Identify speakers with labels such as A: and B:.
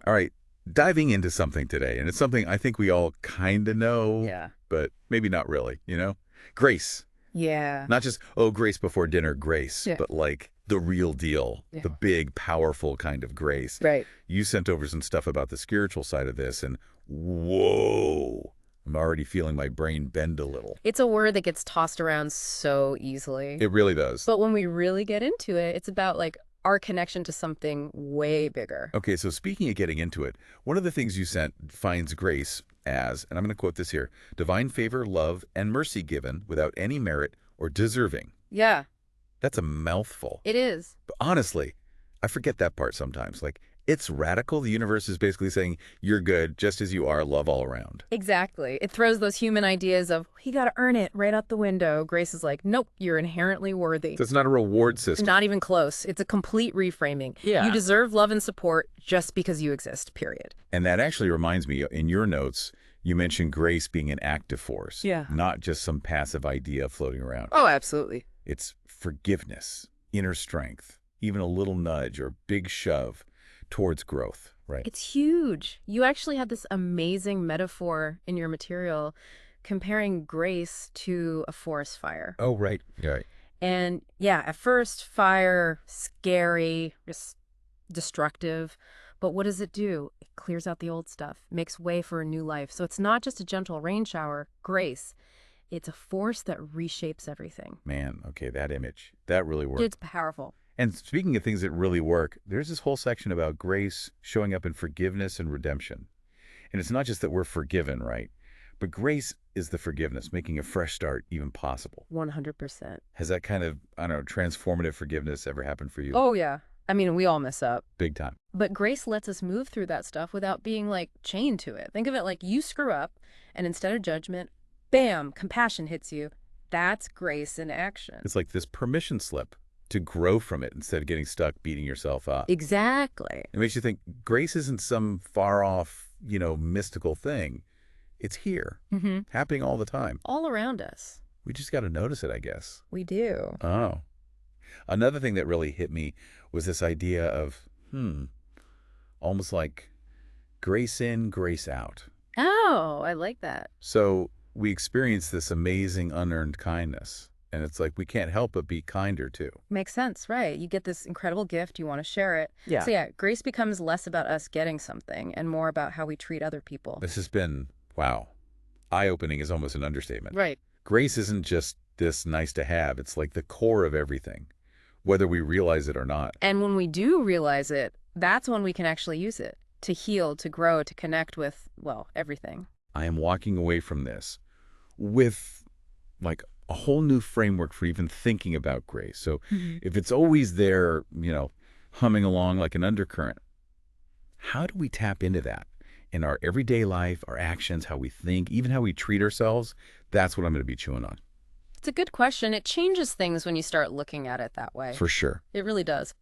A: All right, diving into something today, and it's something I think we all kind of know,
B: Yeah.
A: but maybe not really, Grace.
B: Yeah.
A: Not just, oh, grace before dinner, grace,
B: Yeah.
A: but like the real deal,
B: Yeah.
A: the big, powerful kind of grace.
B: Right.
A: You sent over some stuff about the spiritual side of this, and whoa, I'm already feeling my brain bend a little.
B: It's a word that gets tossed around so easily.
A: It really does.
B: But when we really get into it, it's about like our connection to something way bigger.
A: Okay, so speaking of getting into it, one of the things you sent finds grace as, and I'm going to quote this here, divine favor, love, and mercy given without any merit or deserving.
B: Yeah,
A: That's a mouthful.
B: it is.
A: But honestly, I forget that part sometimes. Like, it's radical. The universe is basically saying, you're good just as you are, love all around.
B: Exactly. It throws those human ideas of, you got to earn it right out the window. Grace is like, nope, you're inherently worthy.
A: So it's not a reward system.
B: Not even close. It's a complete reframing.
A: Yeah.
B: You deserve love and support just because you exist, period.
A: And that actually reminds me, in your notes, you mentioned grace being an active force.
B: Yeah.
A: Not just some passive idea floating around.
B: Oh, absolutely.
A: It's forgiveness, inner strength, even a little nudge or big shove towards growth, right?
B: It's huge. You actually had this amazing metaphor in your material comparing grace to a forest fire.
A: Oh, right. Right.
B: And yeah, at first, fire, scary, just destructive. But what does it do? It clears out the old stuff, makes way for a new life. So it's not just a gentle rain shower, grace. It's a force that reshapes everything.
A: Man, okay, that image, that really worked.
B: It's powerful.
A: And speaking of things that really work, there's this whole section about grace showing up in forgiveness and redemption. And it's not just that we're forgiven, right? But grace is the forgiveness, making a fresh start even possible.
B: 100%.
A: Has that kind of, I don't know, transformative forgiveness ever happened for you?
B: Oh, yeah. I mean, we all mess up.
A: Big time.
B: But grace lets us move through that stuff without being, like, chained to it. Think of it like you screw up, and instead of judgment, bam, compassion hits you. That's grace in action.
A: It's like this permission slip to grow from it instead of getting stuck beating yourself up.
B: Exactly.
A: It makes you think grace isn't some far off, mystical thing. It's here, happening all the time.
B: All around us.
A: We just got to notice it, I guess.
B: We do.
A: Oh. Another thing that really hit me was this idea of, almost like grace in, grace out.
B: Oh, I like that.
A: So we experience this amazing unearned kindness. And it's like we can't help but be kinder, too.
B: Makes sense, right? You get this incredible gift, you want to share it.
A: Yeah.
B: So yeah, grace becomes less about us getting something and more about how we treat other people.
A: This has been, wow, eye-opening is almost an understatement.
B: Right.
A: Grace isn't just this nice to have. It's like the core of everything, whether we realize it or not.
B: And when we do realize it, that's when we can actually use it to heal, to grow, to connect with, well, everything.
A: I am walking away from this with like a whole new framework for even thinking about grace. So if it's always there, humming along like an undercurrent, how do we tap into that in our everyday life, our actions, how we think, even how we treat ourselves? That's what I'm going to be chewing on.
B: It's a good question. It changes things when you start looking at it that way.
A: For sure.
B: It really does.